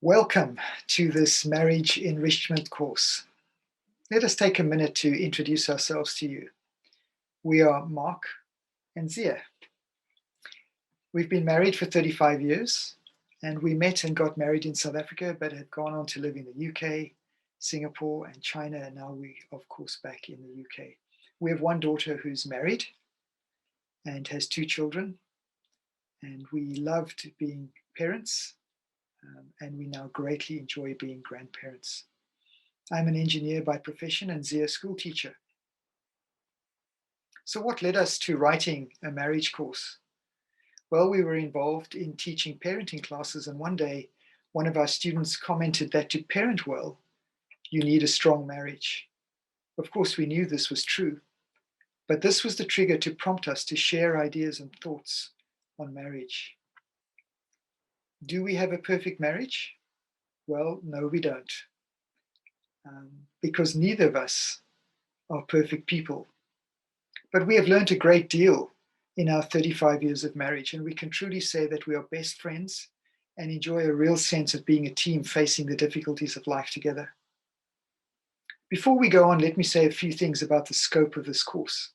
Welcome to this marriage enrichment course. Let us take a minute to introduce ourselves to you. We are Mark and Zia. We've been married for 35 years, and we met and got married in South Africa, but have gone on to live in the UK, Singapore, and China, and now we, of course, back in the UK. We have one daughter who's married and has two children, and we loved being parents, and we now greatly enjoy being grandparents. I'm an engineer by profession and Zia a school teacher. So what led us to writing a marriage course? Well, we were involved in teaching parenting classes, and one day one of our students commented that to parent well, you need a strong marriage. Of course, we knew this was true, but this was the trigger to prompt us to share ideas and thoughts on marriage. Do we have a perfect marriage? Well, no, we don't. Because neither of us are perfect people. But we have learned a great deal in our 35 years of marriage, and we can truly say that we are best friends and enjoy a real sense of being a team facing the difficulties of life together. Before we go on, let me say a few things about the scope of this course.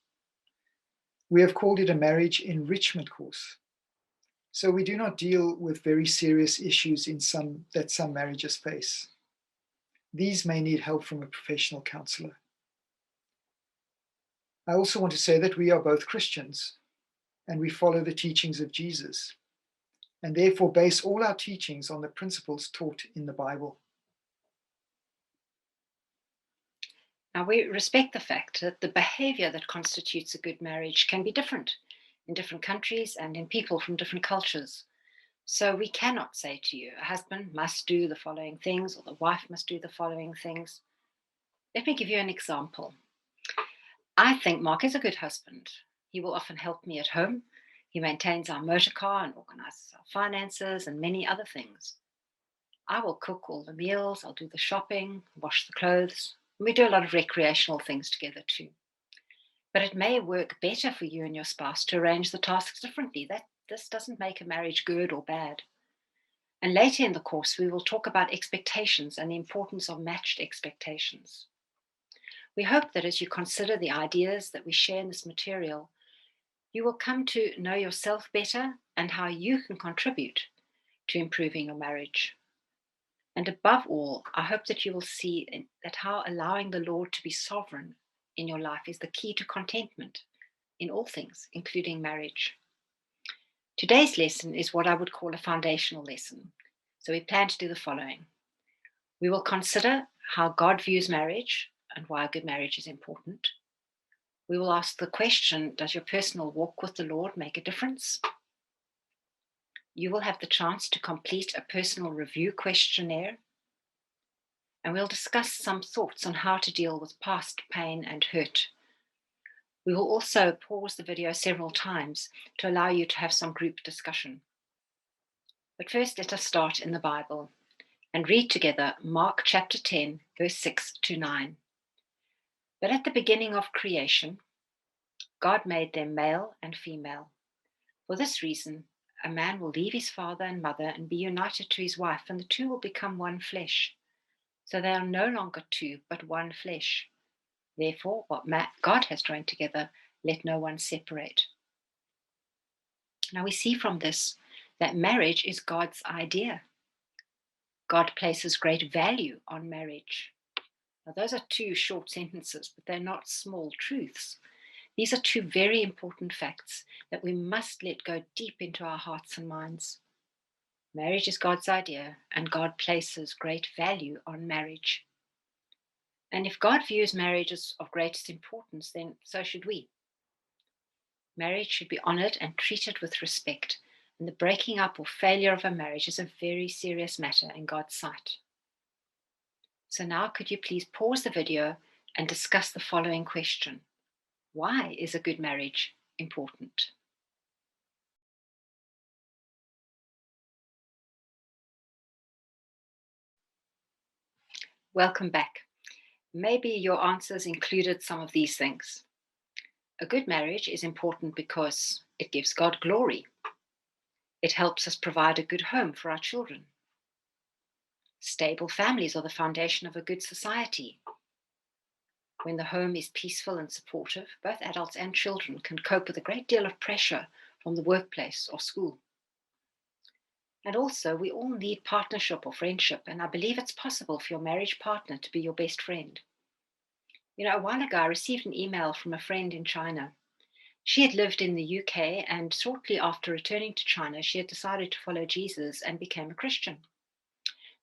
We have called it a marriage enrichment course. So we do not deal with very serious issues that some marriages face. These may need help from a professional counselor. I also want to say that we are both Christians and we follow the teachings of Jesus, and therefore base all our teachings on the principles taught in the Bible. Now, we respect the fact that the behavior that constitutes a good marriage can be different in different countries and in people from different cultures. So we cannot say to you, a husband must do the following things or the wife must do the following things. Let me give you an example. I think Mark is a good husband. He will often help me at home. He maintains our motor car and organizes our finances and many other things. I will cook all the meals, I'll do the shopping, wash the clothes. We do a lot of recreational things together too. But it may work better for you and your spouse to arrange the tasks differently. This doesn't make a marriage good or bad. And later in the course, we will talk about expectations and the importance of matched expectations. We hope that as you consider the ideas that we share in this material, you will come to know yourself better and how you can contribute to improving your marriage. And above all, I hope that you will see that how allowing the Lord to be sovereign in your life is the key to contentment in all things, including marriage. Today's lesson is what I would call a foundational lesson. So we plan to do the following. We will consider how God views marriage and why a good marriage is important. We will ask the question, does your personal walk with the Lord make a difference? You will have the chance to complete a personal review questionnaire, and we'll discuss some thoughts on how to deal with past pain and hurt. We will also pause the video several times to allow you to have some group discussion. But first, let us start in the Bible and read together Mark chapter 10, verse 6 to 9. But at the beginning of creation, God made them male and female. For this reason, a man will leave his father and mother and be united to his wife, and the two will become one flesh. So they are no longer two, but one flesh. Therefore, what God has joined together, let no one separate. Now we see from this that marriage is God's idea. God places great value on marriage. Now those are two short sentences, but they're not small truths. These are two very important facts that we must let go deep into our hearts and minds. Marriage is God's idea, and God places great value on marriage. And if God views marriage as of greatest importance, then so should we. Marriage should be honored and treated with respect, and the breaking up or failure of a marriage is a very serious matter in God's sight. So now could you please pause the video and discuss the following question. Why is a good marriage important? Welcome back. Maybe your answers included some of these things. A good marriage is important because it gives God glory. It helps us provide a good home for our children. Stable families are the foundation of a good society. When the home is peaceful and supportive, both adults and children can cope with a great deal of pressure from the workplace or school. And also, we all need partnership or friendship, and I believe it's possible for your marriage partner to be your best friend. A while ago, I received an email from a friend in China. She had lived in the UK, and shortly after returning to China, she had decided to follow Jesus and became a Christian.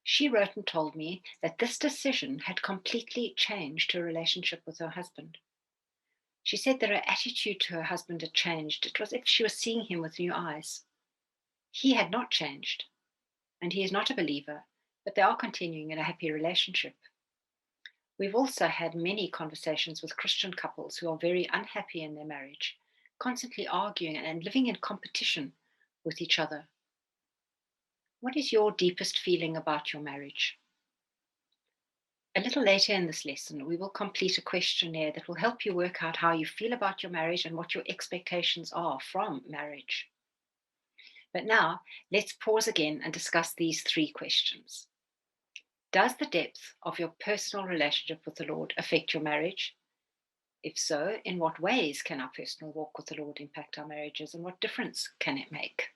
She wrote and told me that this decision had completely changed her relationship with her husband. She said that her attitude to her husband had changed. It was as if she was seeing him with new eyes. He had not changed, and he is not a believer, but they are continuing in a happy relationship. We've also had many conversations with Christian couples who are very unhappy in their marriage, constantly arguing and living in competition with each other. What is your deepest feeling about your marriage? A little later in this lesson, we will complete a questionnaire that will help you work out how you feel about your marriage and what your expectations are from marriage. But now, let's pause again and discuss these three questions. Does the depth of your personal relationship with the Lord affect your marriage? If so, in what ways can our personal walk with the Lord impact our marriages, and what difference can it make?